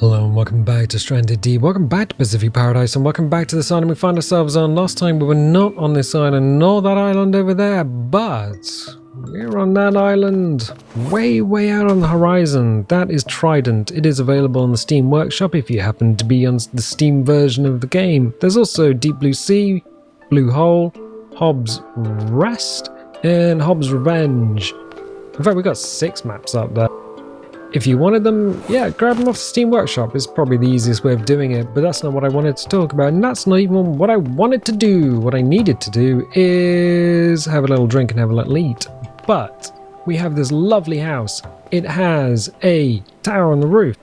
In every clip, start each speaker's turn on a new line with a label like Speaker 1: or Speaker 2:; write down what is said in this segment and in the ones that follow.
Speaker 1: Hello and welcome back to Stranded Deep, welcome back to Pacific Paradise, and welcome back to this island we find ourselves on. Last time we were not on this island, nor that island over there, but we're on that island way out on the horizon. That is Trident. It is available on the Steam Workshop if you happen to be on the Steam version of the game. There's also Deep Blue Sea, Blue Hole, Hobbs Rest, and Hobbs Revenge. In fact, we've got 6 maps up there. If you wanted them, yeah, grab them off the Steam Workshop is probably the easiest way of doing it, but that's not what I wanted to talk about, and that's not even what I wanted to do. What I needed to do is have a little drink and have a little eat. But we have this lovely house. It has a tower on the roof.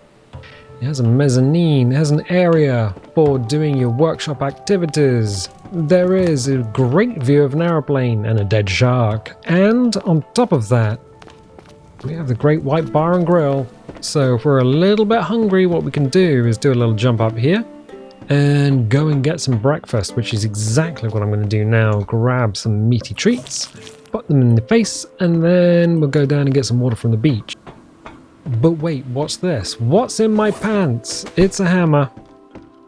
Speaker 1: It has a mezzanine. It has an area for doing your workshop activities. There is a great view of an aeroplane and a dead shark. And on top of that, we have the Great White Bar and Grill. So if we're a little bit hungry, what we can do is do a little jump up here and go and get some breakfast, which is exactly what I'm going to do now. Grab some meaty treats, put them in the face, and then we'll go down and get some water from the beach. But wait, what's this? What's in my pants? It's a hammer.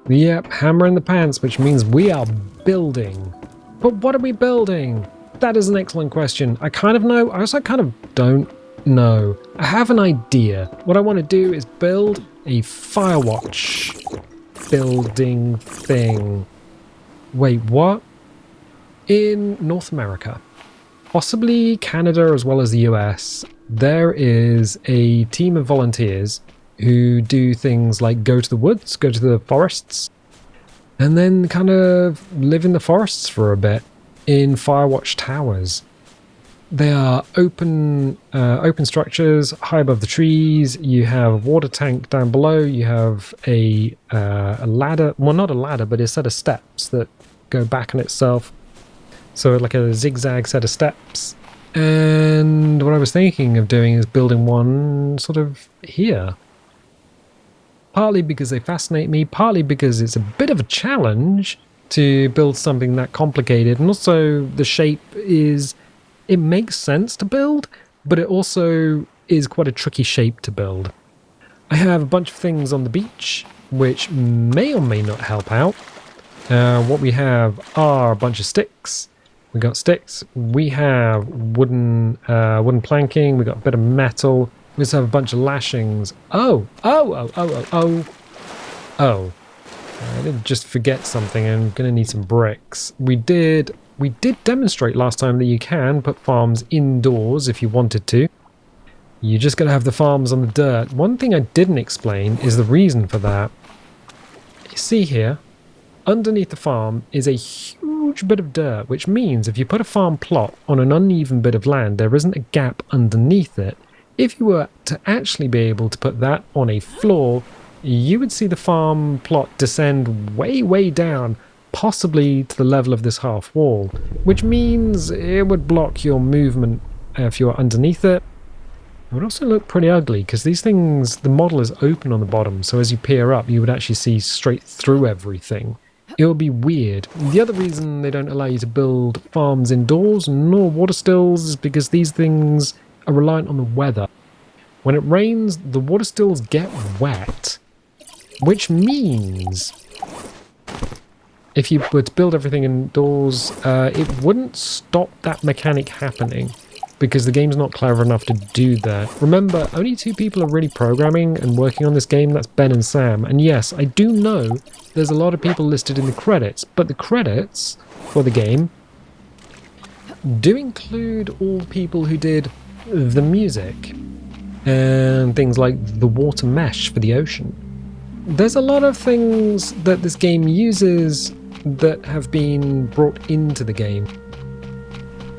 Speaker 1: Yep, hammer in the pants, which means we are building. But what are we building? That is an excellent question. I kind of know, I also kind of don't. No, I have an idea. What I want to do is build a Firewatch building thing. Wait, what? In North America, possibly Canada as well as the US, there is a team of volunteers who do things like go to the woods, go to the forests, and then kind of live in the forests for a bit in Firewatch towers. They are open structures high above the trees. You have a water tank down below. You have a ladder. Well, not a ladder, but a set of steps that go back on itself. So like a zigzag set of steps. And what I was thinking of doing is building one sort of here. Partly because they fascinate me, partly because it's a bit of a challenge to build something that complicated. And also the shape is... It makes sense to build, but it also is quite a tricky shape to build. I have a bunch of things on the beach, which may or may not help out. What we have are a bunch of sticks. We got sticks. We have wooden planking. We got a bit of metal. We also have a bunch of lashings. Oh! I did just forget something. I'm going to need some bricks. We did demonstrate last time that you can put farms indoors if you wanted to. You just got to have the farms on the dirt. One thing I didn't explain is the reason for that. You see here, underneath the farm is a huge bit of dirt, which means if you put a farm plot on an uneven bit of land, there isn't a gap underneath it. If you were to actually be able to put that on a floor, you would see the farm plot descend way down, possibly to the level of this half wall, which means it would block your movement if you're underneath it. It would also look pretty ugly because these things, the model is open on the bottom, so as you peer up you would actually see straight through everything. It would be weird. The other reason they don't allow you to build farms indoors nor water stills is because these things are reliant on the weather. When it rains, the water stills get wet, which means if you were to build everything indoors, it wouldn't stop that mechanic happening because the game's not clever enough to do that. Remember, only 2 people are really programming and working on this game. That's Ben and Sam. And yes, I do know there's a lot of people listed in the credits, but the credits for the game do include all the people who did the music and things like the water mesh for the ocean. There's a lot of things that this game uses that have been brought into the game.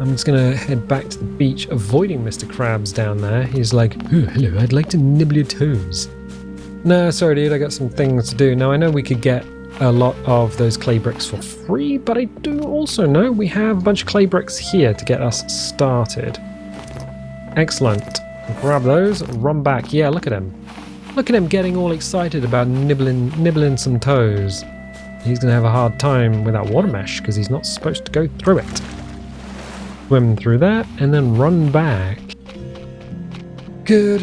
Speaker 1: I'm just going to head back to the beach, avoiding Mr. Krabs down there. He's like, "Oh, hello, I'd like to nibble your toes." No, sorry dude, I got some things to do. Now I know we could get a lot of those clay bricks for free, but I do also know we have a bunch of clay bricks here to get us started. Excellent. Grab those, run back. Yeah, look at him. Look at him getting all excited about nibbling some toes. He's going to have a hard time with that water mesh because he's not supposed to go through it. Swim through that and then run back. Good.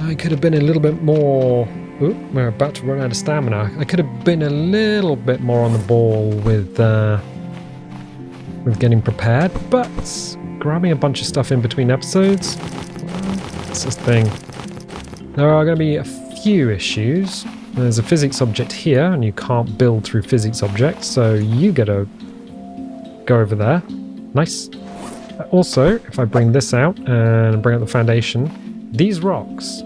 Speaker 1: I could have been a little bit more Ooh, we're about to run out of stamina. I could have been a little bit more on the ball with getting prepared, but grabbing a bunch of stuff in between episodes, that's the thing. There are going to be a few issues. There's a physics object here, and you can't build through physics objects, so you gotta go over there. Nice. Also, if I bring this out and bring out the foundation, these rocks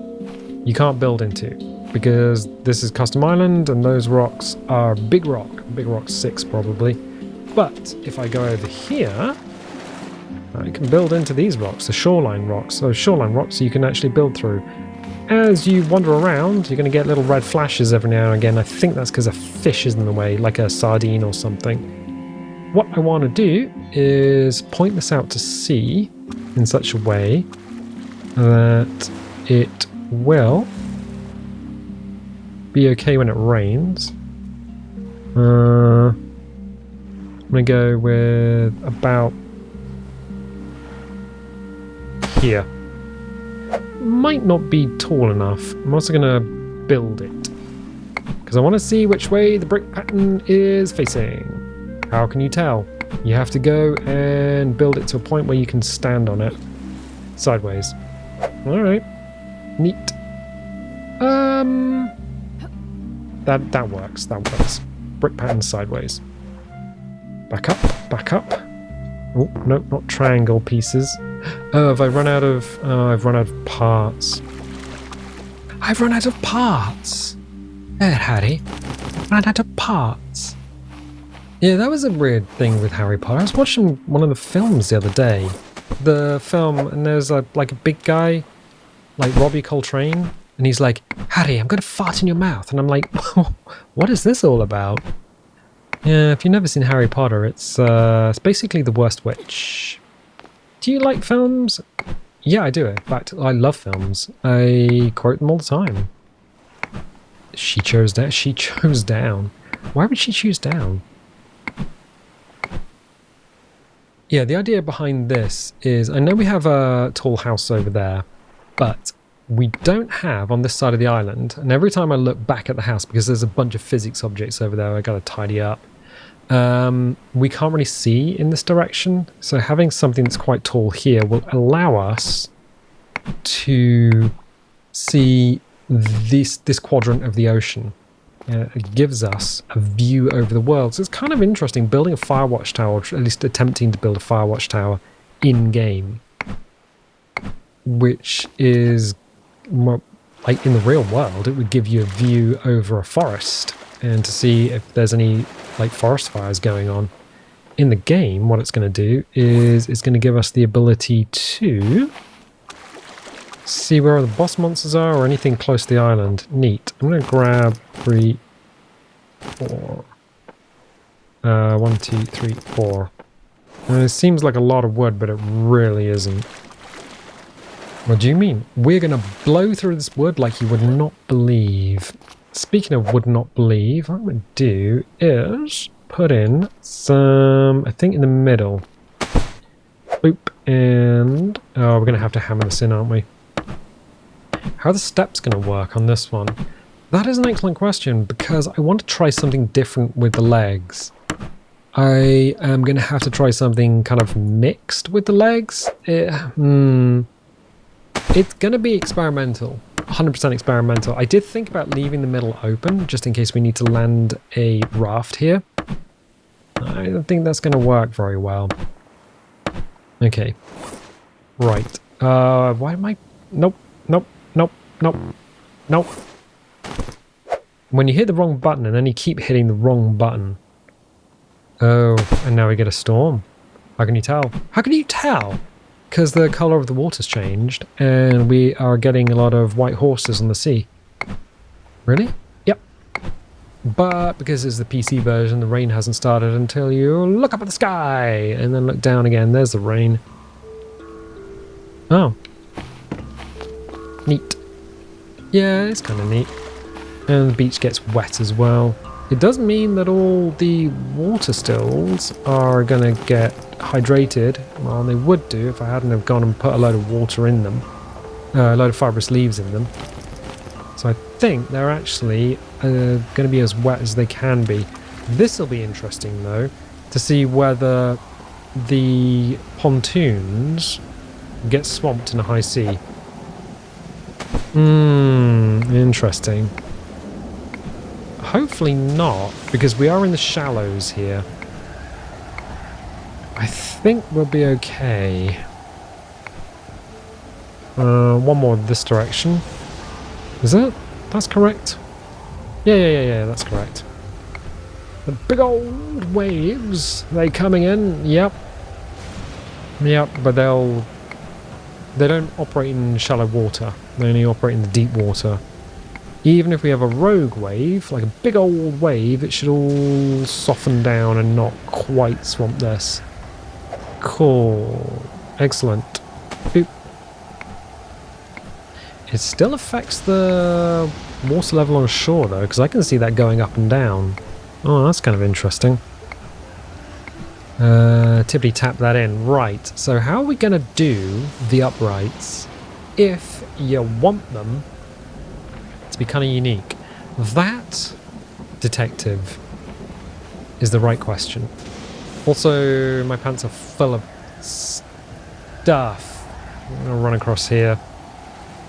Speaker 1: you can't build into, because this is Custom Island, and those rocks are Big Rock 6 probably. But if I go over here, I can build into these rocks, the shoreline rocks. So shoreline rocks you can actually build through. As you wander around, you're going to get little red flashes every now and again. I think that's because a fish is in the way, like a sardine or something. What I want to do is point this out to sea in such a way that it will be okay when it rains. I'm going to go with about here. Might not be tall enough. I'm also going to build it, because I want to see which way the brick pattern is facing. How can you tell? You have to go and build it to a point where you can stand on it. Sideways. Alright. Neat. That works. That works. Brick pattern sideways. Back up. Back up. Oh, no, not triangle pieces. Oh, have I run out of... Oh, I've run out of parts. I've run out of parts! There, Harry. Run out of parts. Yeah, that was a weird thing with Harry Potter. I was watching one of the films the other day. The film, and there's like a big guy, like Robbie Coltrane, and he's like, Harry, I'm going to fart in your mouth. And I'm like, what is this all about? Yeah, if you've never seen Harry Potter, it's basically the worst witch. Do you like films? Yeah, I do. In fact, I love films. I quote them all the time. She chose down. She chose down. Why would she choose down? Yeah, the idea behind this is, I know we have a tall house over there, but we don't have on this side of the island. And every time I look back at the house, because there's a bunch of physics objects over there I got to tidy up, we can't really see in this direction. So having something that's quite tall here will allow us to see this quadrant of the ocean. It gives us a view over the world. So it's kind of interesting building a fire watch tower, or at least attempting to build a fire watch tower in-game. Which is, well, like in the real world, it would give you a view over a forest and to see if there's any like forest fires going on. In the game, what it's going to do is it's going to give us the ability to see where the boss monsters are or anything close to the island. Neat. I'm going to grab 3, 4. 1, 2, 3, 4. And it seems like a lot of wood, but it really isn't. What do you mean? We're going to blow through this wood like you would not believe. Speaking of would not believe, what I'm going to do is put in some, I think in the middle. Boop. And we're going to have to hammer this in, aren't we? How are the steps going to work on this one? That is an excellent question, because I want to try something different with the legs. I am going to have to try something kind of mixed with the legs. It's going to be experimental. 100% experimental. I did think about leaving the middle open, just in case we need to land a raft here. I don't think that's going to work very well. Okay. Right. Why am I... Nope. Nope. Nope. Nope. Nope. When you hit the wrong button and then you keep hitting the wrong button. Oh, and now we get a storm. How can you tell? How can you tell? Because the colour of the water's changed and we are getting a lot of white horses on the sea. Really? Yep. But because it's the PC version, the rain hasn't started until you look up at the sky and then look down again. There's the rain. Oh. Neat. Yeah, it's kind of neat. And the beach gets wet as well. It does mean that all the water stills are going to get hydrated. Well, they would do if I hadn't have gone and put a load of water in them. A load of fibrous leaves in them. So I think they're actually going to be as wet as they can be. This will be interesting, though, to see whether the pontoons get swamped in a high sea. Interesting. Hopefully not, because we are in the shallows here. I think we'll be okay. One more this direction. Is it? That's correct? Yeah, that's correct. The big old waves, they coming in, yep. Yep, but they don't operate in shallow water. They only operate in the deep water. Even if we have a rogue wave, like a big old wave, it should all soften down and not quite swamp this. Cool. Excellent. Boop. It still affects the water level on shore, though, because I can see that going up and down. Oh, that's kind of interesting. Tippity tap that in. Right, so how are we going to do the uprights if you want them to be kind of unique? That, detective, is the right question. Also, my pants are full of stuff. I'm going to run across here.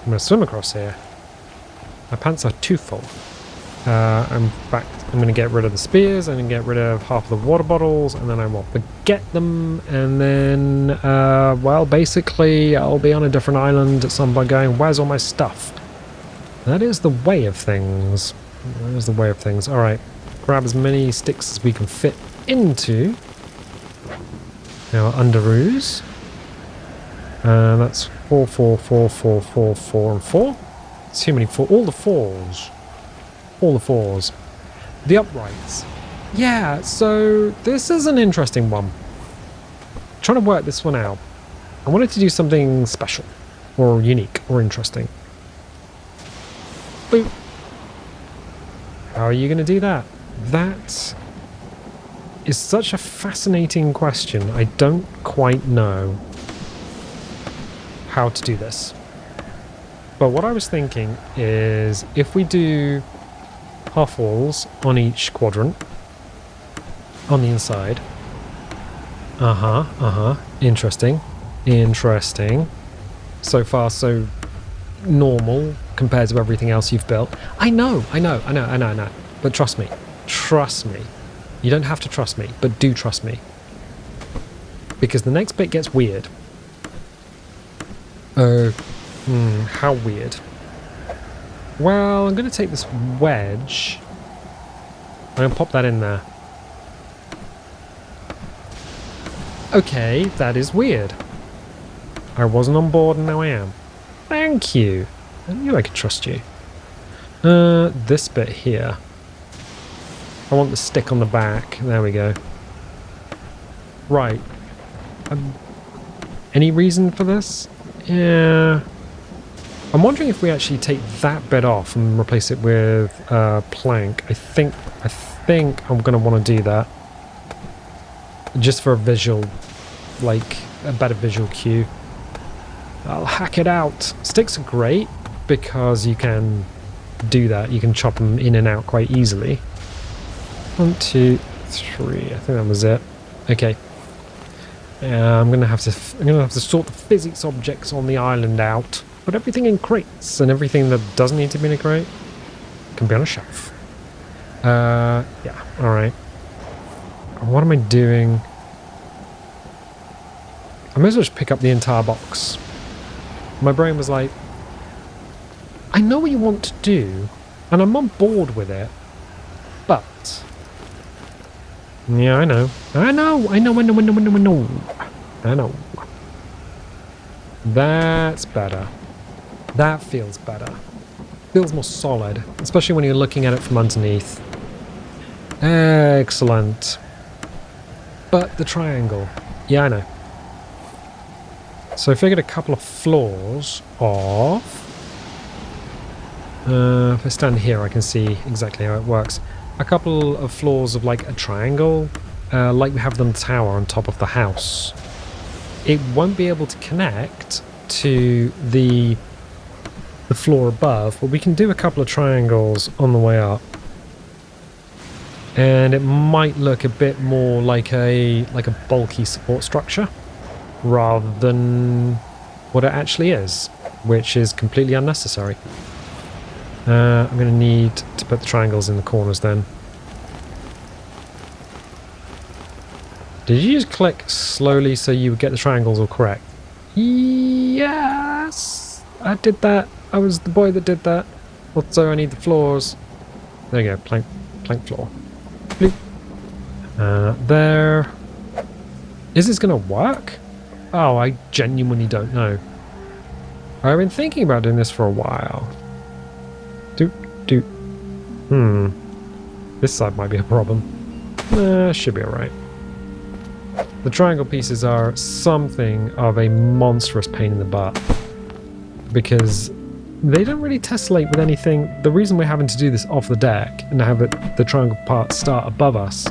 Speaker 1: I'm going to swim across here. My pants are too full. I'm going to get rid of the spears. I'm going to get rid of half of the water bottles, and then I will forget them. And then, well, basically, I'll be on a different island at some point going, where's all my stuff? That is the way of things. That is the way of things. All right, grab as many sticks as we can fit into our underoos. That's 4, 4, 4, 4, 4, 4, and 4. Too many 4. All the 4s. All the 4s. The uprights. Yeah, so this is an interesting one. I'm trying to work this one out. I wanted to do something special, or unique, or interesting. Boop. How are you going to do that? That is such a fascinating question. I don't quite know how to do this. But what I was thinking is if we do half walls on each quadrant on the inside. Interesting. So far so normal compared to everything else you've built. I know. But trust me. You don't have to trust me, but do trust me. Because the next bit gets weird. How weird. Well, I'm going to take this wedge. I'm going to pop that in there. Okay, that is weird. I wasn't on board and now I am. Thank you. I knew I could trust you. This bit here. I want the stick on the back. There we go. Right. Any reason for this? Yeah. I'm wondering if we actually take that bit off and replace it with plank. I think I'm going to want to do that. Just for a visual, like a better visual cue. I'll hack it out. Sticks are great because you can do that. You can chop them in and out quite easily. 1, 2, 3. I think that was it. Okay. I'm gonna have to sort the physics objects on the island out. Put everything in crates, and everything that doesn't need to be in a crate can be on a shelf. Yeah. All right. What am I doing? I may as well just pick up the entire box. My brain was like, I know what you want to do, and I'm on board with it, but... Yeah, I know. That's better. That feels better. Feels more solid, especially when you're looking at it from underneath. Excellent. But the triangle. Yeah, I know. So I figured a couple of floors off. If I stand here, I can see exactly how it works. A couple of floors of like a triangle, like we have the tower on top of the house. It won't be able to connect to the the floor above, but we can do a couple of triangles on the way up. And it might look a bit more like a bulky support structure rather than what it actually is, which is completely unnecessary. I'm going to need to put the triangles in the corners then. Did you just click slowly so you would get the triangles all correct? Yes! I did that. I was the boy that did that. Also, I need the floors. There you go. Plank floor. Bloop. There. Is this going to work? Oh, I genuinely don't know. I've been thinking about doing this for a while. This side might be a problem. Should be alright. The triangle pieces are something of a monstrous pain in the butt. Because they don't really tessellate with anything. The reason we're having to do this off the deck and have the triangle parts start above us,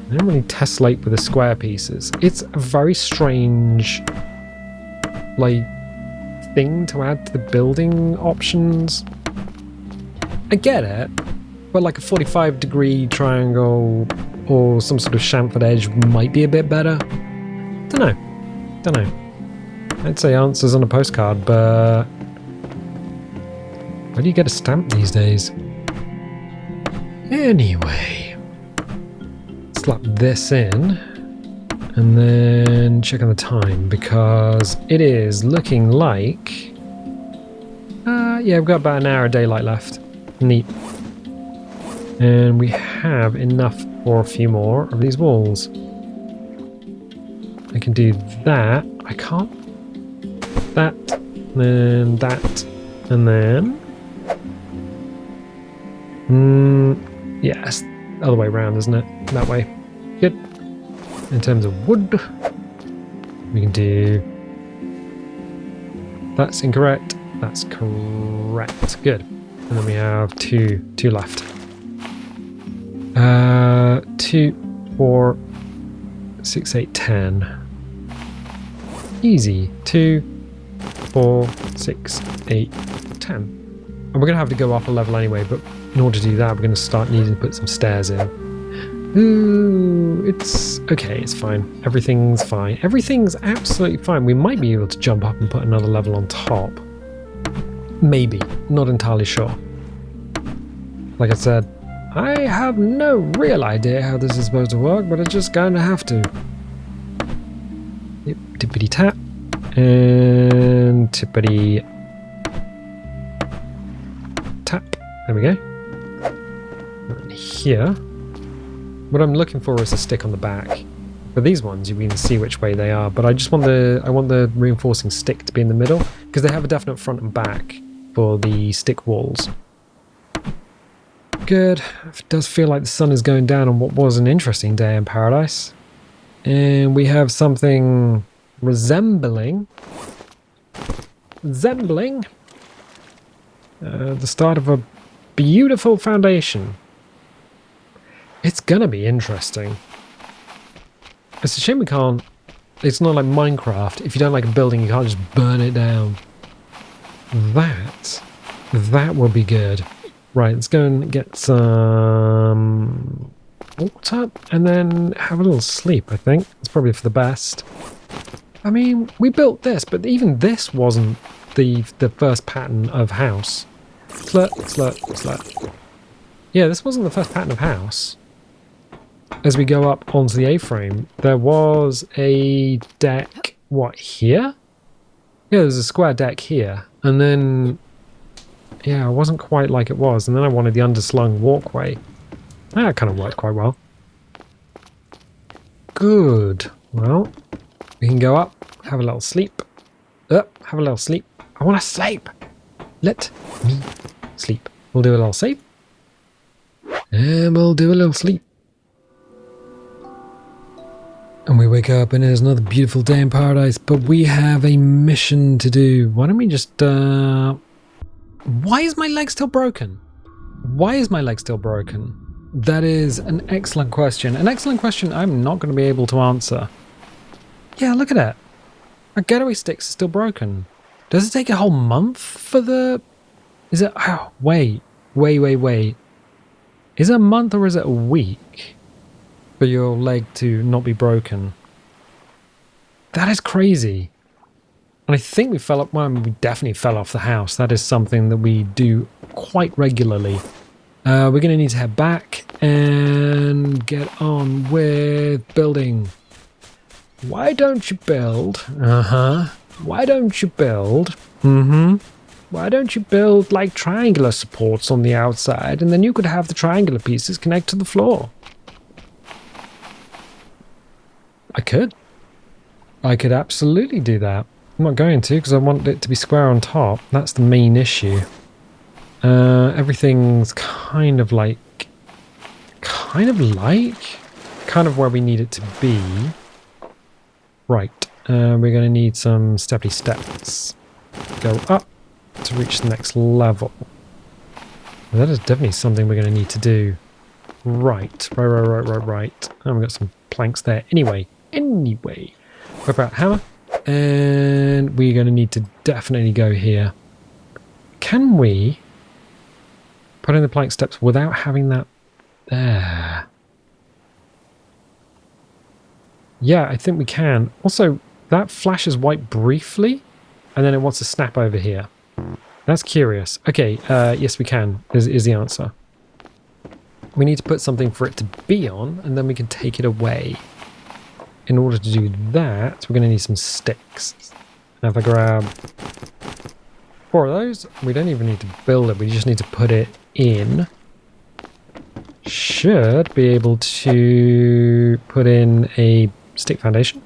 Speaker 1: they don't really tessellate with the square pieces. It's a very strange, thing to add to the building options. I get it, but like a 45-degree triangle or some sort of chamfered edge might be a bit better. Don't know. I'd say answers on a postcard, but where do you get a stamp these days? Anyway, slap this in and then check on the time because it is looking like yeah, we've got about an hour of daylight left. Neat. And we have enough for a few more of these walls. I can do that. I can't. That, then that, and then yes, other way around, isn't it? That way. Good. In terms of wood, we can do. That's incorrect. That's correct. Good. And then we have two left. 2, 4, 6, 8, 10. Easy. 2, 4, 6, 8, 10. And we're going to have to go up a level anyway, but in order to do that, we're going to start needing to put some stairs in. Ooh, it's okay, it's fine. Everything's fine. Everything's absolutely fine. We might be able to jump up and put another level on top. Maybe. Not entirely sure. Like I said, I have no real idea how this is supposed to work, but it's just going to have to. Yep, tippity tap. And tippity tap. There we go. And here. What I'm looking for is a stick on the back. For these ones, you can see which way they are, but I just want I want the reinforcing stick to be in the middle, because they have a definite front and back for the stick walls. Good. It does feel like the sun is going down on what was an interesting day in paradise. And we have something resembling the start of a beautiful foundation. It's gonna be interesting. It's a shame we can't. It's not like Minecraft. If you don't like a building, you can't just burn it down. That will be good. Right, let's go and get some water and then have a little sleep, I think. It's probably for the best. I mean, we built this, but even this wasn't the first pattern of house. Slurp, slurp, slurp. Yeah, this wasn't the first pattern of house. As we go up onto the A-frame, there was a deck, what, here? Yeah, there's a square deck here. And then, yeah, it wasn't quite like it was. And then I wanted the underslung walkway. That kind of worked quite well. Good. Well, we can go up, have a little sleep. Have a little sleep. I want to sleep. Let me sleep. We'll do a little sleep. And we'll do a little sleep. And we wake up and there's another beautiful day in paradise, but we have a mission to do. Why don't we just, why is my leg still broken? Why is my leg still broken? That is an excellent question. An excellent question I'm not going to be able to answer. Yeah, look at it. Our getaway sticks are still broken. Does it take a whole month for the Is it... Oh, wait. Is it a month or is it a week for your leg to not be broken? That is crazy. And I think we fell up... Well, we definitely fell off the house. That is something that we do quite regularly. We're going to need to head back and get on with building. Why don't you build? Why don't you build? Why don't you build like triangular supports on the outside, and then you could have the triangular pieces connect to the floor? I could absolutely do that. I'm not going to, because I want it to be square on top. That's the main issue. Everything's kind of where we need it to be. Right, we're going to need some steppy steps. Go up to reach the next level. That is definitely something we're going to need to do. Right. And we've got some planks there. Anyway. Whip out hammer. And we're going to need to definitely go here. Can we put in the plank steps without having that there? Yeah, I think we can. Also, that flashes white briefly, and then it wants to snap over here. That's curious. Okay, yes we can, is the answer. We need to put something for it to be on, and then we can take it away. In order to do that, we're going to need some sticks. Now if I grab 4 of those, we don't even need to build it, we just need to put it in. Should be able to put in a stick foundation.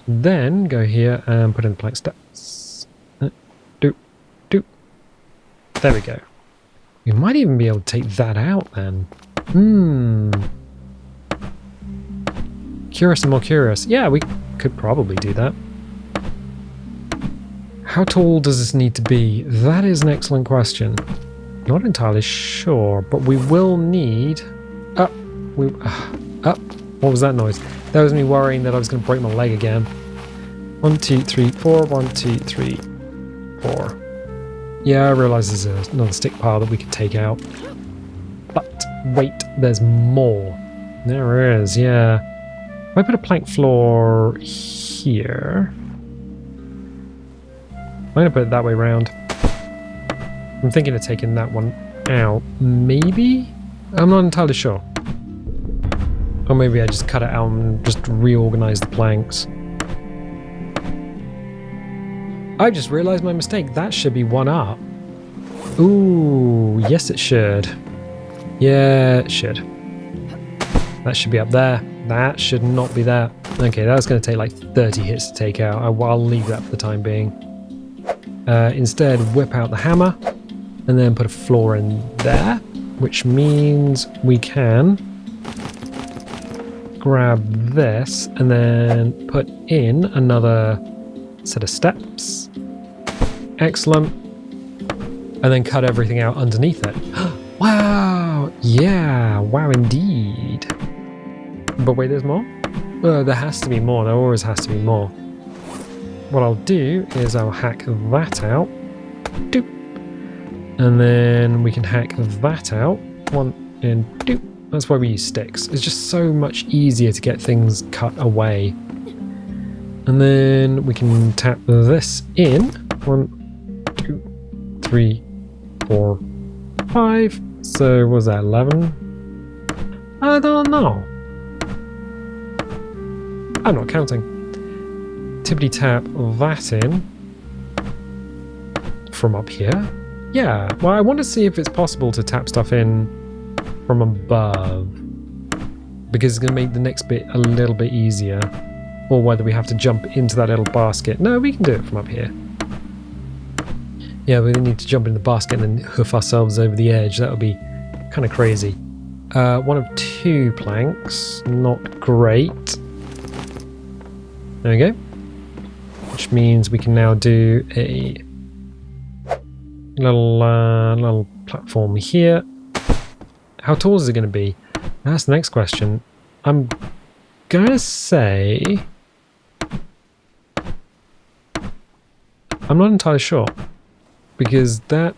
Speaker 1: Then go here and put in plank steps. There we go. We might even be able to take that out then. Curious and more curious. Yeah, we could probably do that. How tall does this need to be? That is an excellent question. Not entirely sure, but we will need... What was that noise? That was me worrying that I was going to break my leg again. 1, 2, 3, 4. 1, 2, 3, 4. Yeah, I realise there's another stick pile that we could take out. But wait, there's more. There is, yeah. If I put a plank floor here... I'm going to put it that way round. I'm thinking of taking that one out. Maybe? I'm not entirely sure. Or maybe I just cut it out and just reorganize the planks. I just realized my mistake. That should be one up. Ooh, yes it should. Yeah, it should. That should be up there. That should not be there. Okay, that's going to take like 30 hits to take out. I'll leave that for the time being. Instead, whip out the hammer and then put a floor in there, which means we can grab this and then put in another set of steps. Excellent. And then cut everything out underneath it. Wow! Yeah, wow indeed. But wait, there's more? There has to be more. There always has to be more. What I'll do is I'll hack that out. Doop. And then we can hack that out. 1 and doop. That's why we use sticks. It's just so much easier to get things cut away. And then we can tap this in. 1, 2, 3, 4, 5. So what was that, 11? I don't know. I'm not counting. Tippity tap that in from up here. Yeah, well, I want to see if it's possible to tap stuff in from above, because it's going to make the next bit a little bit easier, or whether we have to jump into that little basket. No, we can do it from up here. Yeah, we need to jump in the basket and then hoof ourselves over the edge. That would be kind of crazy. 1 of 2 planks, not great. There we go. Which means we can now do a little platform here. How tall is it going to be? That's the next question. I'm going to say... I'm not entirely sure. because that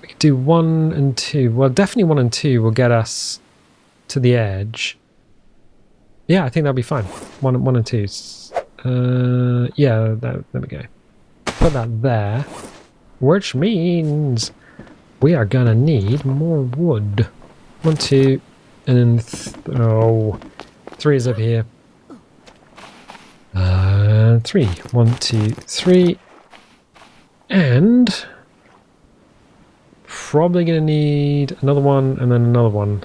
Speaker 1: we could do 1 and 2. Well, definitely 1 and 2 will get us to the edge. Yeah, I think that'll be fine. 1 and 2. Yeah, there we go. Put that there, which means we are gonna need more wood. 1, 2, and then 3 is over here. 3. 1, 2, 3, and probably gonna need another one and then another one.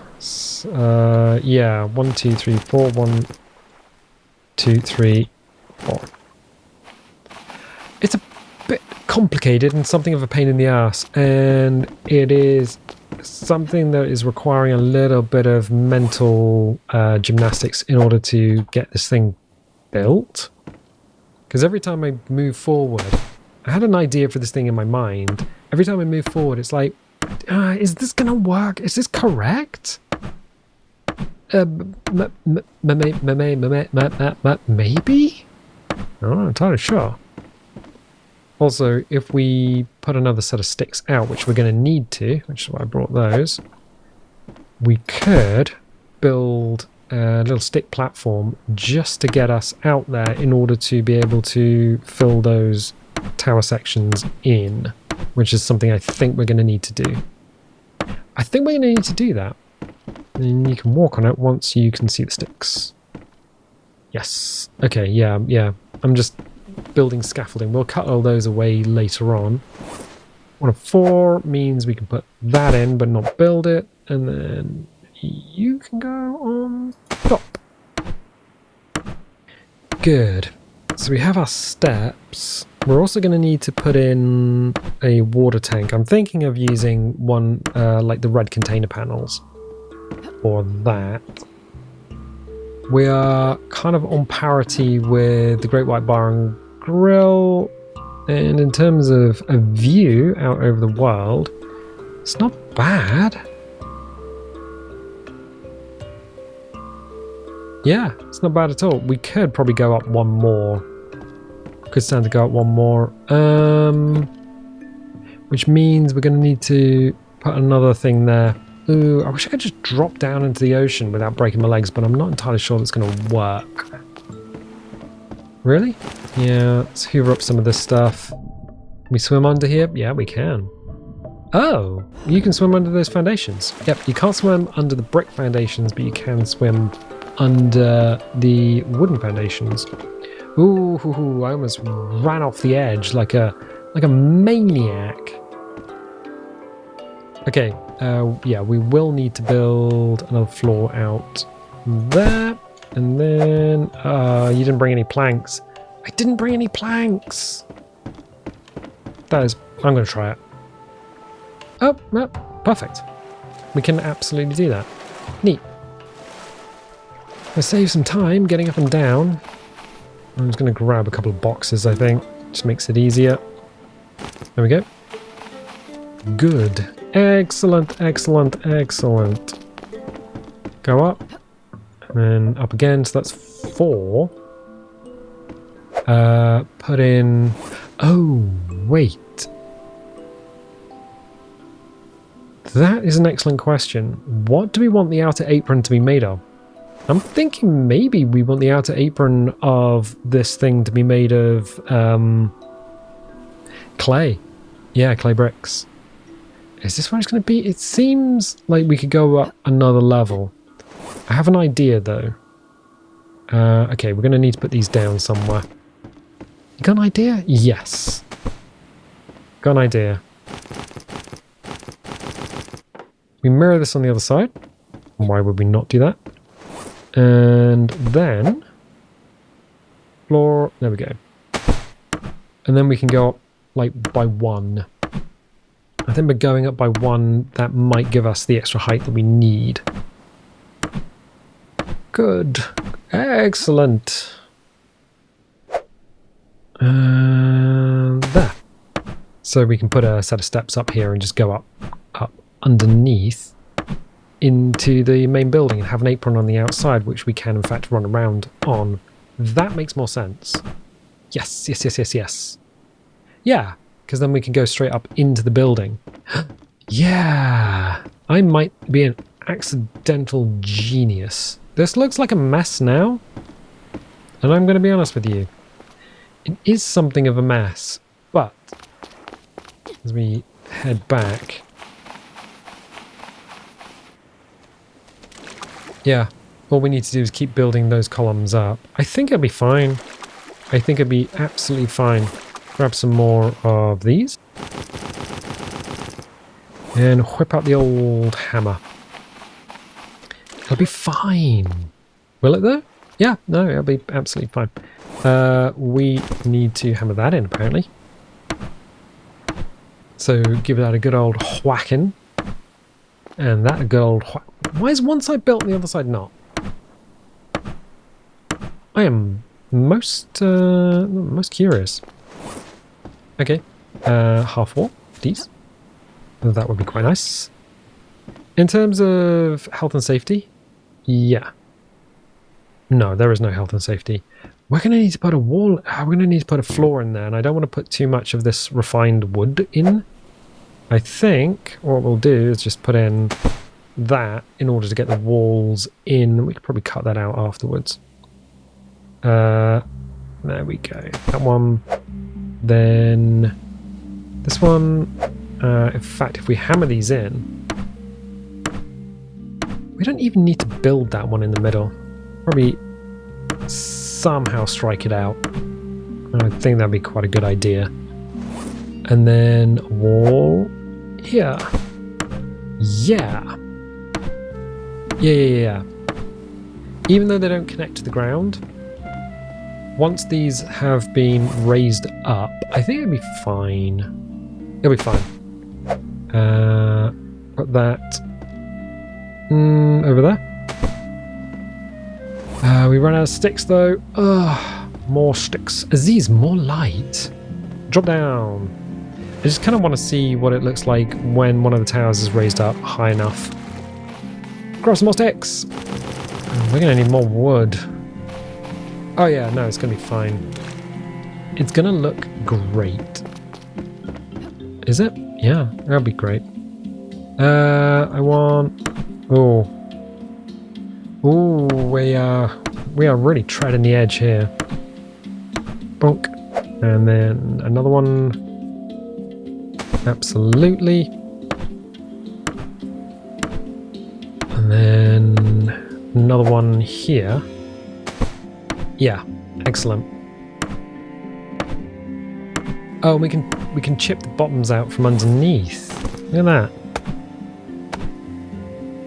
Speaker 1: Yeah, 1, 2, 3, 4. 1, 2, 3, 4. It's a bit complicated and something of a pain in the ass, and it is something that is requiring a little bit of mental gymnastics in order to get this thing built. Because every time I move forward, I had an idea for this thing in my mind. Every time I move forward, it's like, is this gonna work? Is this correct? Maybe? I'm not entirely sure. Also, if we put another set of sticks out, which we're going to need to, which is why I brought those, we could build a little stick platform just to get us out there in order to be able to fill those tower sections in, which is something I think we're going to need to do. I think we're going to need to do that. And you can walk on it once you can see the sticks. Yes. Okay, yeah. I'm just building scaffolding. We'll cut all those away later on. 1 of 4 means we can put that in but not build it, and then you can go on top. Good. So we have our steps. We're also going to need to put in a water tank. I'm thinking of using one like the red container panels for that. We are kind of on parity with the Great White Bar and Grill, and in terms of a view out over the world, it's not bad. Yeah, it's not bad at all. We could probably go up 1 more. Could stand to go up 1 more. Which means we're going to need to put another thing there. Ooh, I wish I could just drop down into the ocean without breaking my legs, but I'm not entirely sure that's going to work. Really? Yeah, let's hoover up some of this stuff. Can we swim under here? Yeah, we can. Oh, you can swim under those foundations. Yep, you can't swim under the brick foundations, but you can swim under the wooden foundations. Ooh, I almost ran off the edge like a maniac. Okay, yeah, we will need to build another floor out there. And then, you didn't bring any planks. I didn't bring any planks! I'm going to try it. Oh, no, perfect. We can absolutely do that. Neat. I'll save some time getting up and down. I'm just going to grab a couple of boxes, I think. Just makes it easier. There we go. Good. Excellent, excellent, excellent. Go up. And then up again, so that's 4. Put in... Oh, wait. That is an excellent question. What do we want the outer apron to be made of? I'm thinking maybe we want the outer apron of this thing to be made of clay. Yeah, clay bricks. Is this what it's going to be? It seems like we could go up another level. I have an idea though. Okay, we're going to need to put these down somewhere. You got an idea? Yes. Got an idea. We mirror this on the other side. Why would we not do that? And then floor, there we go. And then we can go up like by 1. I think we're going up by 1. That might give us the extra height that we need. Good. Excellent. There. So we can put a set of steps up here and just go up underneath into the main building and have an apron on the outside, which we can in fact run around on. That makes more sense. Yes. Yeah, because then we can go straight up into the building. Yeah, I might be an accidental genius. This looks like a mess now, and I'm going to be honest with you. It is something of a mess, but as we head back, yeah, all we need to do is keep building those columns up. I think it'll be fine. I think it'll be absolutely fine. Grab some more of these and whip out the old hammer. It'll be fine. Will it though? Yeah, no, it'll be absolutely fine. We need to hammer that in apparently. So give that a good old whacking. And that a good old whack. Why is one side built and the other side not? I am most curious. Okay, half wall, please. That would be quite nice. In terms of health and safety, yeah. No, there is no health and safety. We're going to need to put a wall, we're going to need to put a floor in there, and I don't want to put too much of this refined wood in. I think what we'll do is just put in that in order to get the walls in. We could probably cut that out afterwards. There we go. That one. Then this one. In fact, if we hammer these in, we don't even need to build that one in the middle. Probably somehow strike it out. I think that'd be quite a good idea. And then wall here. Yeah. Yeah. Even though they don't connect to the ground, once these have been raised up, I think it'll be fine. It'll be fine. Put that over there. We run out of sticks though. Ugh, more sticks. Aziz, more light. Drop down. I just kind of want to see what it looks like when one of the towers is raised up high enough. Grab some more sticks. We're going to need more wood. Oh yeah, no, it's going to be fine. It's going to look great. Is it? Yeah, that'll be great. I want... Oh. Ooh, we are really treading the edge here. Bonk. And then another one. Absolutely. And then another one here. Yeah, excellent. Oh, we can chip the bottoms out from underneath. Look at that.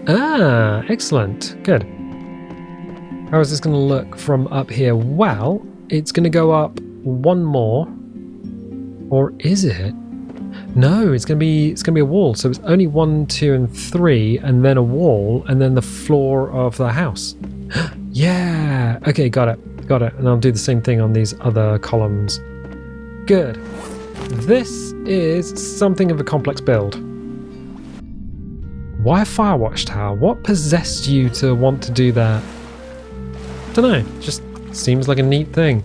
Speaker 1: Ah, excellent. Good. How is this going to look from up here? Well, it's going to go up one more. Or is it? No, it's going to be a wall. So it's only 1, 2, and 3, and then a wall, and then the floor of the house. Yeah. Okay, got it. And I'll do the same thing on these other columns. Good. This is something of a complex build. Why a fire watchtower? What possessed you to want to do that? Dunno, just seems like a neat thing.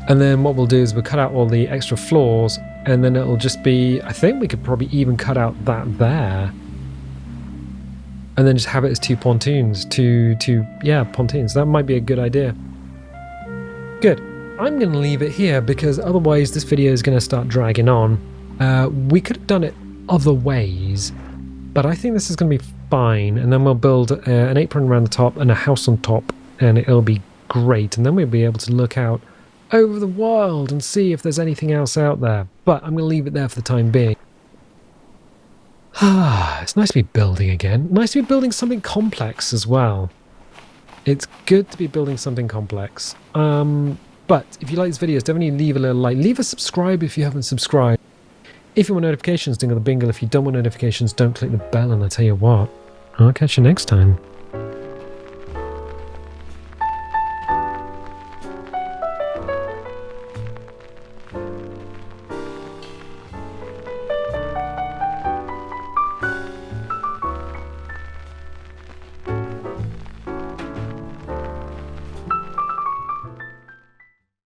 Speaker 1: And then what we'll do is we'll cut out all the extra floors, and then it'll just be, I think we could probably even cut out that there. And then just have it as two pontoons, pontoons. That might be a good idea. Good. I'm going to leave it here because otherwise this video is going to start dragging on. We could have done it other ways, but I think this is going to be fine. And then we'll build an apron around the top and a house on top, and it'll be great. And then we'll be able to look out over the world and see if there's anything else out there. But I'm going to leave it there for the time being. It's nice to be building again. Nice to be building something complex as well. It's good to be building something complex. But if you like these videos, definitely leave a little like. Leave a subscribe if you haven't subscribed. If you want notifications, dingle the bingle. If you don't want notifications, don't click the bell. And I'll tell you what, I'll catch you next time.